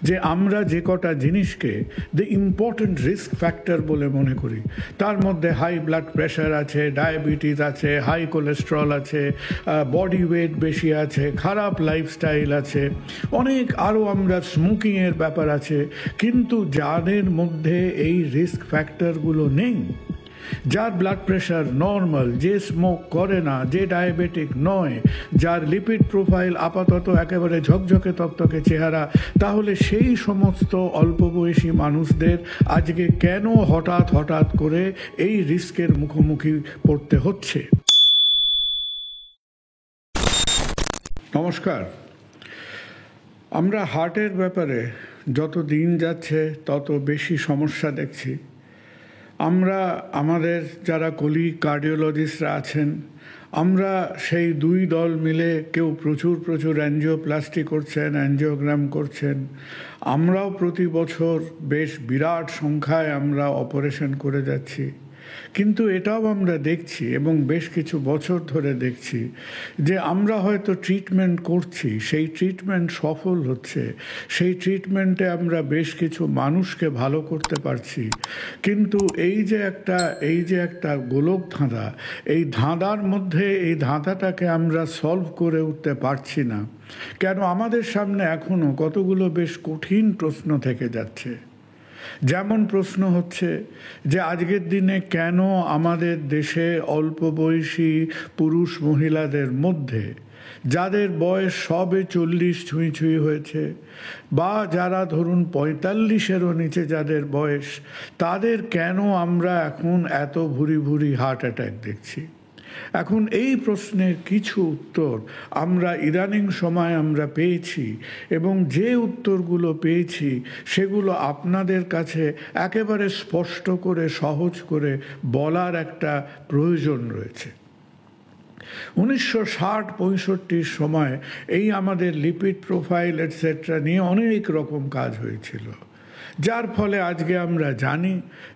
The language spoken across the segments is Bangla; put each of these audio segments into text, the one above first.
যে আমরা যে কটা জিনিসকে দ্য ইম্পর্ট্যান্ট রিস্ক ফ্যাক্টর বলে মনে করি, তার মধ্যে হাই ব্লাড প্রেশার আছে, ডায়াবেটিস আছে, হাই কোলেস্ট্রল আছে, বডি ওয়েট বেশি আছে, খারাপ লাইফস্টাইল আছে, অনেক আরও আমরা স্মোকিংয়ের ব্যাপার আছে, কিন্তু যাদের মধ্যে এই রিস্ক ফ্যাক্টরগুলো নেই, যার ব্লাড প্রেশার নর্মাল, যে স্মোক করে না, যে ডায়াবেটিক নয়, যার লিপিড প্রোফাইল আপাতত একেবারে ঝকঝকে তকতকে চেহারা, তাহলে সেই সমস্ত অল্প বয়সী মানুষদের আজকে কেন হঠাৎ হঠাৎ করে এই রিস্কের মুখোমুখি পড়তে হচ্ছে? নমস্কার। আমরা হার্টের ব্যাপারে যত দিন যাচ্ছে তত বেশি সমস্যা দেখছি। আমরা আমাদের যারা কার্ডিওলজিস্টরা আছেন, আমরা সেই দুই দল মিলে কেউ প্রচুর অ্যাঞ্জিওপ্লাস্টি করছেন, অ্যাঞ্জিওগ্রাম করছেন। আমরাও প্রতি বছর বেশ বিরাট সংখ্যায় আমরা অপারেশন করে যাচ্ছি, কিন্তু এটাও আমরা দেখছি এবং বেশ কিছু বছর ধরে দেখছি যে আমরা হয়তো ট্রিটমেন্ট করছি, সেই ট্রিটমেন্ট সফল হচ্ছে, সেই ট্রিটমেন্টে আমরা বেশ কিছু মানুষকে ভালো করতে পারছি, কিন্তু এই যে একটা গোলক ধাঁধা, এই ধাঁধার মধ্যে এই ধাঁধাটাকে আমরা সলভ করে উঠতে পারছি না কেন? আমাদের সামনে এখনও কতগুলো বেশ কঠিন প্রশ্ন থেকে যাচ্ছে। যেমন প্রশ্ন হচ্ছে যে আজকের দিনে কেন আমাদের দেশে অল্প বয়সী পুরুষ মহিলাদের মধ্যে যাদের বয়স সবে 40 ছুঁই হয়েছে, বা যারা ধরুন 45-এরও নিচে যাদের বয়স, তাদের কেন আমরা এখন এত ভুরি হার্ট অ্যাটাক দেখছি? এখন এই প্রশ্নের কিছু উত্তর আমরা ইদানিং সময় আমরা পেয়েছি, এবং যে উত্তরগুলো পেয়েছি সেগুলো আপনাদের কাছে একেবারে স্পষ্ট করে সহজ করে বলার একটা প্রয়োজন রয়েছে। 1960-65 সময় এই আমাদের লিপিড প্রোফাইল এটসেট্রা নিয়ে অনেক রকম কাজ হয়েছিল, যার ফলে আজকে আমরা জানি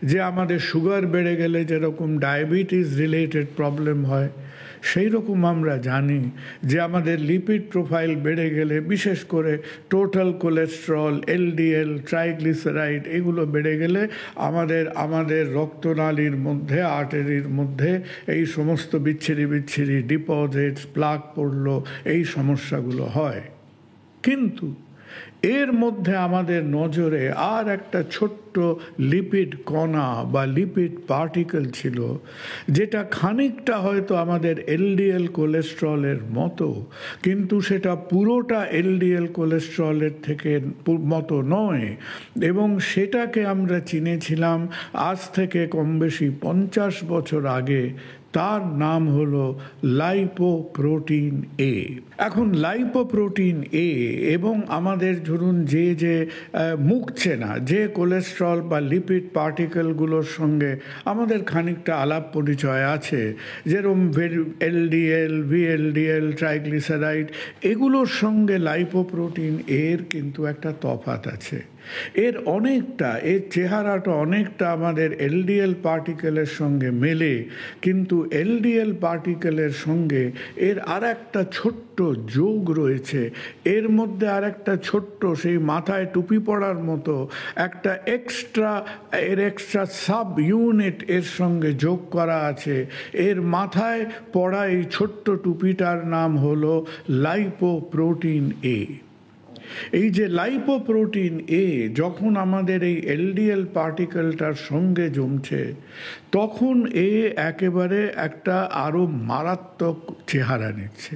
যে আমাদের সুগার বেড়ে গেলে যেরকম ডায়াবেটিস রিলেটেড প্রবলেম হয়, সেই রকম আমরা জানি যে আমাদের লিপিড প্রোফাইল বেড়ে গেলে, বিশেষ করে টোটাল কোলেস্ট্রল, এলডিএল, ট্রাইগ্লিসারাইড এগুলো বেড়ে গেলে আমাদের রক্তনালীর মধ্যে, আর্টারির মধ্যে এই সমস্ত বিচ্ছিরি ডিপোজিটস, প্লাক পড়লো, এই সমস্যাগুলো হয়। কিন্তু এর মধ্যে আমাদের নজরে আর একটা ছোট্ট লিপিড কণা বা লিপিড পার্টিকেল ছিল, যেটা খানিকটা হয়তো আমাদের এলডিএল কোলেস্ট্রলের মতো, কিন্তু সেটা পুরোটা এলডিএল কোলেস্ট্রলের থেকে মতো নয়, এবং সেটাকে আমরা চিনেছিলাম আজ থেকে কম বেশি 50 বছর আগে। তার নাম হলো লাইপোপ্রোটিন এ। এখন লাইপোপ্রোটিন এ এবং আমাদের ধরুন যে মুখছে না, যে কোলেস্ট্রল বা লিপিড পার্টিকেলগুলোর সঙ্গে আমাদের খানিকটা আলাপ পরিচয় আছে, যেরকম এলডিএল, ভিএলডিএল, ট্রাইগ্লিসারাইড, এগুলোর সঙ্গে লাইপোপ্রোটিন এর কিন্তু একটা তফাৎ আছে। এর চেহারাটা অনেকটা আমাদের এলডিএল পার্টিকেলের সঙ্গে মেলে, কিন্তু এলডিএল পার্টিকেলের সঙ্গে এর আর একটা ছোট্ট যোগ রয়েছে। এর মধ্যে আর একটা ছোট্ট, সেই মাথায় টুপি পড়ার মতো একটা এক্সট্রা সাব ইউনিট এর সঙ্গে যোগ করা আছে। এর মাথায় পড়া এই ছোট্ট টুপিটার নাম হলো লাইপোপ্রোটিন এ। এই যে লাইপোপ্রোটিন এ যখন আমাদের এই এলডিএল পার্টিকেলটার সঙ্গে জমছে, তখন এ একেবারে একটা আরো মারাত্মক চেহারা নিচ্ছে।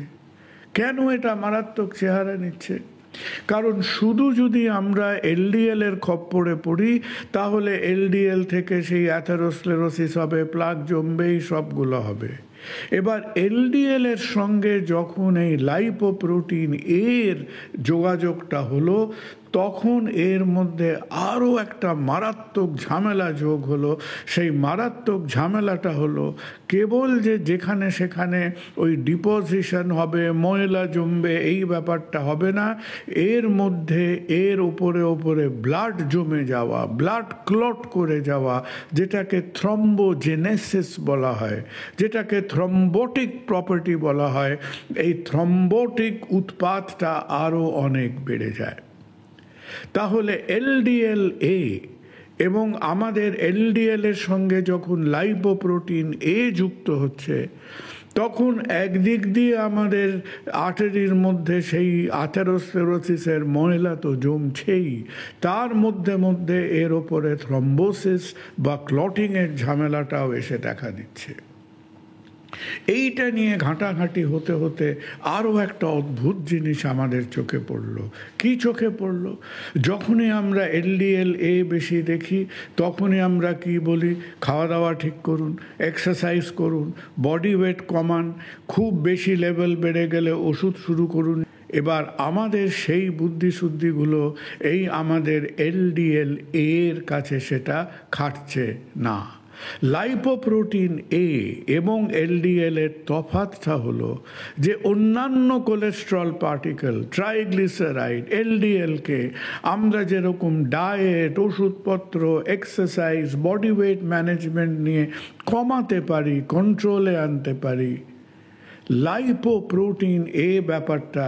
কেন এটা মারাত্মক চেহারা নিচ্ছে? কারণ শুধু যদি আমরা এলডিএল এর খপ্পরে পড়ি, তাহলে এলডিএল থেকে সেই অ্যাথেরোস্ক্লেরোসিস হবে, প্লাক জমবে, এই সবগুলো হবে। এবার এলডিএল এর সঙ্গে যখন এই লাইপোপ্রোটিন এর যোগাযোগটা হলো, তখন এর মধ্যে আরও একটা মারাত্মক ঝামেলা যোগ হলো। সেই মারাত্মক ঝামেলাটা হলো কেবল যেখানে সেখানে ওই ডিপোজিশন হবে, ময়লা জমবে, এই ব্যাপারটা হবে না। এর মধ্যে এর ওপরে ব্লাড জমে যাওয়া, ব্লাড ক্লট করে যাওয়া, যেটাকে থ্রম্বোজেনেসিস বলা হয়, যেটাকে থ্রম্বোটিক প্রপার্টি বলা হয়, এই থ্রম্বোটিক উৎপাতটা আরও অনেক বেড়ে যায়। তাহলে এলডিএল এ এবং আমাদের এলডিএল এর সঙ্গে যখন লাইপোপ্রোটিন এ যুক্ত হচ্ছে, তখন একদিক দিয়ে আমাদের আর্টারির মধ্যে সেই আথেরোস্ক্লেরোসিসের ময়লা তো জমছেই, তার মধ্যে মধ্যে এর ওপরে থ্রম্বোসিস বা ক্লটিংয়ের ঝামেলাটাও এসে দেখা দিচ্ছে। এইটা নিয়ে ঘাঁটাঘাঁটি হতে হতে আরও একটা অদ্ভুত জিনিস আমাদের চোখে পড়ল। কি চোখে পড়ল? যখনই আমরা এলডিএল এ বেশি দেখি, তখনই আমরা কি বলি, খাওয়া দাওয়া ঠিক করুন, এক্সারসাইজ করুন, বডি ওয়েট কমান, খুব বেশি লেভেল বেড়ে গেলে ওষুধ শুরু করুন। এবার আমাদের সেই বুদ্ধিশুদ্ধিগুলো এই আমাদের এলডিএল এর কাছে সেটা খাটছে না। লাইপোপ্রোটিন এ এবং এলডিএল এর তফাৎটা হলো যে অন্যান্য কোলেস্ট্রল পার্টিকেল, ট্রাইগ্লিসারাইড, এলডিএলকে আমরা যেরকম ডায়েট, ওষুধপত্র, এক্সারসাইজ, বডি ওয়েট ম্যানেজমেন্ট নিয়ে কমাতে পারি, কন্ট্রোলে আনতে পারি, লাইপোপ্রোটিন এ ব্যাপারটা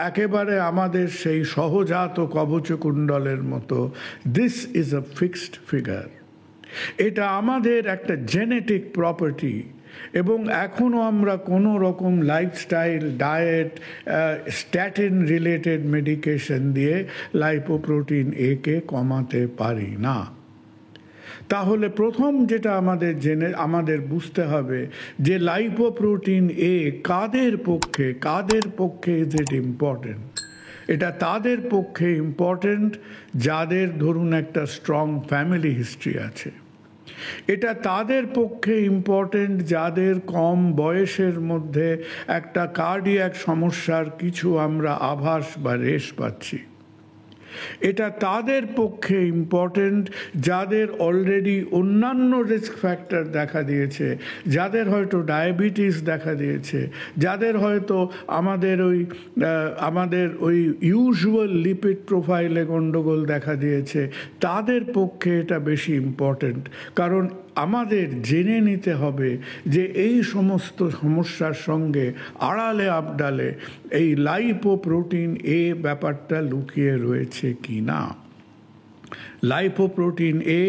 একেবারে আমাদের সেই সহজাত কবচকুণ্ডলের মতো, this is a fixed figure. এটা আমাদের একটা জেনেটিক প্রপার্টি, এবং এখনও আমরা কোনো রকম lifestyle, diet, statin related medication দিয়ে লাইপোপ্রোটিন এ কে কমাতে পারি না। তাহলে প্রথম যেটা আমাদের বুঝতে হবে যে লাইপোপ্রোটিন এ কাদের পক্ষে ইজ ইট ইম্পর্টেন্ট। এটা তাদের পক্ষে ইম্পর্টেন্ট যাদের ধরুন একটা স্ট্রং ফ্যামিলি হিস্ট্রি আছে। এটা তাদের পক্ষে ইম্পর্টেন্ট যাদের কম বয়সের মধ্যে একটা কার্ডিয়াক সমস্যার কিছু আমরা আভাস বা রেশ পাচ্ছি। এটা তাদের পক্ষে ইম্পর্টেন্ট যাদের অলরেডি অন্যান্য রিস্ক ফ্যাক্টর দেখা দিয়েছে, যাদের হয়তো ডায়াবেটিস দেখা দিয়েছে, যাদের হয়তো আমাদের ওই ইউজুয়াল লিপিড প্রোফাইলে গণ্ডগোল দেখা দিয়েছে, তাদের পক্ষে এটা বেশি ইম্পর্টেন্ট। কারণ আমাদের জেনে নিতে হবে যে এই সমস্ত সমস্যার সঙ্গে আড়ালে আবডালে এই লাইপোপ্রোটিন এ ব্যাপারটা লুকিয়ে রয়েছে কি না। লাইপোপ্রোটিন এ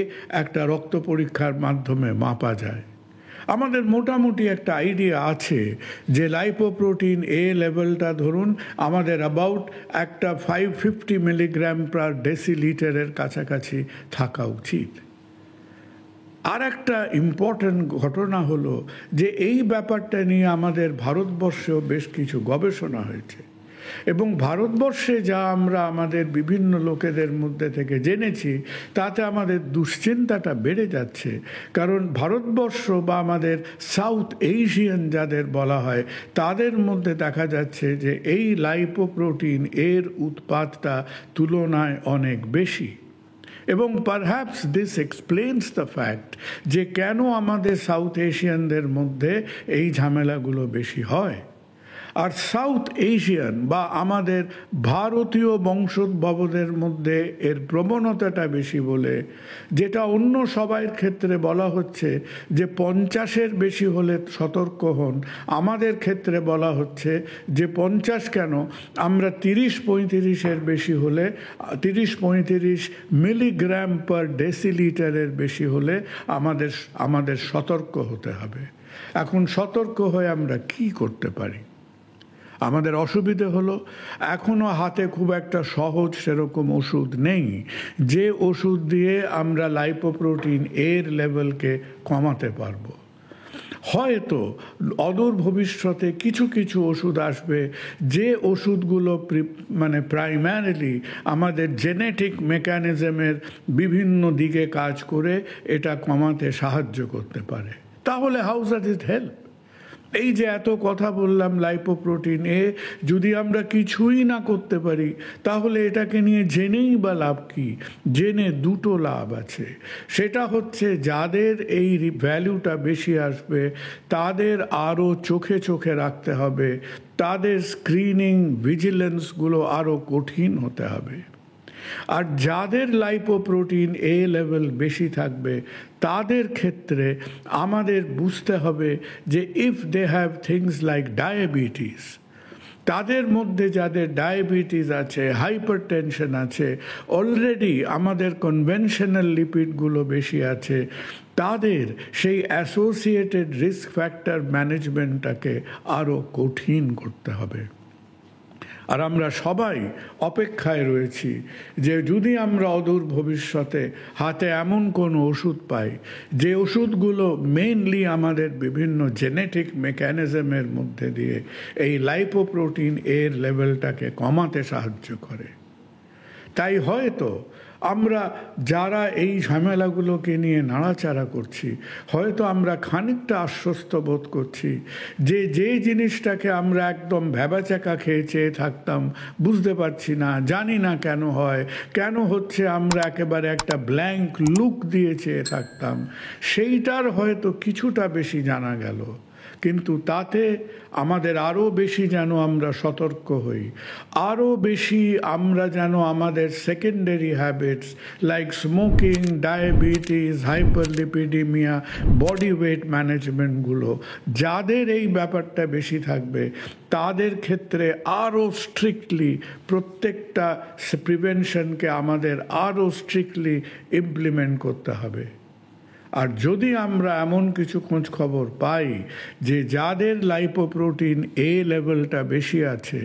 একটা রক্ত পরীক্ষার মাধ্যমে মাপা যায়। আমাদের মোটামুটি একটা আইডিয়া আছে যে লাইপোপ্রোটিন এ লেভেলটা ধরুন আমাদের অ্যাবাউট একটা 550 মিলিগ্রাম পার ডেসিলিটারের কাছাকাছি থাকা উচিত। আর একটা ইম্পর্ট্যান্ট ঘটনা হলো যে এই ব্যাপারটা নিয়ে আমাদের ভারতবর্ষেও বেশ কিছু গবেষণা হয়েছে, এবং ভারতবর্ষে যা আমরা আমাদের বিভিন্ন লোকেদের মধ্যে থেকে জেনেছি, তাতে আমাদের দুশ্চিন্তাটা বেড়ে যাচ্ছে। কারণ ভারতবর্ষ বা আমাদের সাউথ এশিয়ান যাদের বলা হয়, তাদের মধ্যে দেখা যাচ্ছে যে এই লাইপোপ্রোটিন এর উৎপাদটা তুলনায় অনেক বেশি। এবং perhaps this explains the fact যে কেন আমাদের সাউথ এশিয়ানদের মধ্যে এই ঝামেলাগুলো বেশি হয়। আর সাউথ এশিয়ান বা আমাদের ভারতীয় বংশোদ্ভবদের মধ্যে এর প্রবণতাটা বেশি বলে, যেটা অন্য সবার ক্ষেত্রে বলা হচ্ছে যে 50-এর বেশি হলে সতর্ক হন, আমাদের ক্ষেত্রে বলা হচ্ছে যে 50 কেন, আমরা 30-35-এর বেশি হলে, 30-35 মিলিগ্রাম পার ডেসিলিটারের বেশি হলে আমাদের সতর্ক হতে হবে। এখন সতর্ক হয়ে আমরা কি করতে পারি? আমাদের অসুবিধে হলো এখনও হাতে খুব একটা সহজ সেরকম ওষুধ নেই যে ওষুধ দিয়ে আমরা লাইপোপ্রোটিন এর লেভেলকে কমাতে পারবো। হয়তো অদূর ভবিষ্যতে কিছু কিছু ওষুধ আসবে যে ওষুধগুলো প্রাইমারিলি আমাদের জেনেটিক মেকানিজমের বিভিন্ন দিকে কাজ করে এটা কমাতে সাহায্য করতে পারে। তাহলে হাউ ডাজ ইট হেল্প? এই যে এত কথা বললাম লাইপোপ্রোটিন এ, যদি আমরা কিছুই না করতে পারি তাহলে এটাকে নিয়ে জেনেই বা লাভ কি? জেনে দুটো লাভ আছে। সেটা হচ্ছে যাদের এই ভ্যালুটা বেশি আসবে তাদের আরও চোখে চোখে রাখতে হবে, তাদের স্ক্রিনিং ভিজিলেন্সগুলো আরও কঠিন হতে হবে। আর যাদের লাইপোপ্রোটিন এ লেভেল বেশি থাকবে তাদের ক্ষেত্রে আমাদের বুঝতে হবে যে if they have things like diabetes, তাদের মধ্যে যাদের ডায়াবেটিস আছে, হাইপারটেনশন আছে, অলরেডি আমাদের কনভেনশনাল লিপিডগুলো বেশি আছে, তাদের সেই অ্যাসোসিয়েটেড রিস্ক ফ্যাক্টর ম্যানেজমেন্টটাকে আরও কঠিন করতে হবে। আর আমরা সবাই অপেক্ষায় রয়েছি যে যদি আমরা অদূর ভবিষ্যতে হাতে এমন কোনো ওষুধ পাই, যে ওষুধগুলো মেইনলি আমাদের বিভিন্ন জেনেটিক মেকানিজমের মধ্যে দিয়ে এই লাইপোপ্রোটিন এর লেভেলটাকে কমাতে সাহায্য করে। তাই হয়তো আমরা যারা এই ঝামেলাগুলোকে নিয়ে নাড়াচাড়া করছি, হয়তো আমরা খানিকটা আশ্বস্ত বোধ করছি যে জিনিসটাকে আমরা একদম ভ্যাবাচাকা খেয়ে চেয়ে থাকতাম, বুঝতে পারছি না, জানি না কেন হয়, কেন হচ্ছে, আমরা একেবারে একটা ব্ল্যাঙ্ক লুক দিয়ে চেয়ে থাকতাম, সেইটার হয়তো কিছুটা বেশি জানা গেল। কিন্তু তাতে আমাদের আরও বেশি যেন আমরা সতর্ক হই, আরও বেশি আমরা যেন আমাদের secondary habits like smoking, diabetes, hyperlipidemia, body weight ম্যানেজমেন্টগুলো, যাদের এই ব্যাপারটা বেশি থাকবে তাদের ক্ষেত্রে আরও স্ট্রিক্টলি প্রত্যেকটা প্রিভেনশনকে আমাদের আরও স্ট্রিক্টলি ইমপ্লিমেন্ট করতে হবে। আর যদি আমরা এমন কিছু খোঁজ খবর পাই যে যাদের লাইপোপ্রোটিন এ লেভেলটা বেশি আছে,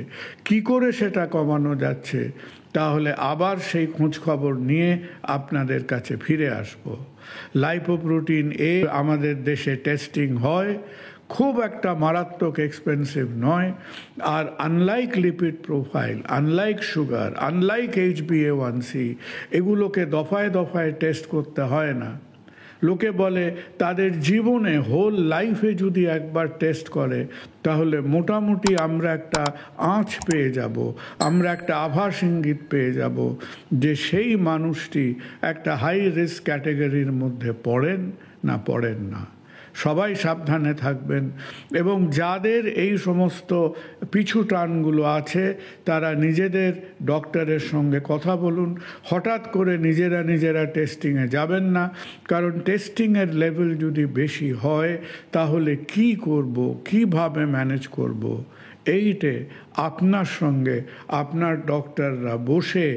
কি করে সেটা কমানো যাচ্ছে, তাহলে আবার সেই খোঁজ খবর নিয়ে আপনাদের কাছে ফিরে আসব। লাইপোপ্রোটিন এ আমাদের দেশে টেস্টিং হয়, খুব একটা মারাত্মক এক্সপেন্সিভ নয়, আর unlike lipid profile, unlike sugar, unlike HbA1c, এগুলোকে দফায় দফায় টেস্ট করতে হয় না। লোকে বলে তাদের জীবনে হোল লাইফে যদি একবার টেস্ট করে তাহলে মোটামুটি আমরা একটা আঁচ পেয়ে যাব, আমরা একটা আভাস ইঙ্গিত পেয়ে যাব যে সেই মানুষটি একটা হাই রিস্ক ক্যাটেগরির মধ্যে পড়েন না। সবাই সাবধানে থাকবেন, এবং যাদের এই সমস্ত পিছু টানগুলো আছে তারা নিজেদের ডক্টরের সঙ্গে কথা বলুন। হঠাৎ করে নিজেরা টেস্টিংয়ে যাবেন না, কারণ টেস্টিংয়ের লেভেল যদি বেশি হয় তাহলে কি করব, কিভাবে ম্যানেজ করব, এইটে আপনার সঙ্গে আপনার ডক্টররা বসে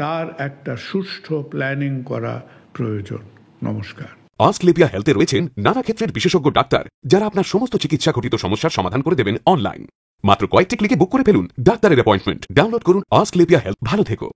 তার একটা সুষ্ঠু প্ল্যানিং করা প্রয়োজন। নমস্কার। অস্ক্লেপিয়া হেলথে রয়েছেন নানা ক্ষেত্রের বিশেষজ্ঞ ডাক্তার, যারা আপনার সমস্ত চিকিৎসা ঘটিত সমস্যার সমাধান করে দেবেন অনলাইন। মাত্র কয়েকটি ক্লিকে বুক করে ফেলুন ডাক্তারের অ্যাপয়েন্টমেন্ট। ডাউনলোড করুন অস্ক্লেপিয়া হেলথ। ভালো থেকো।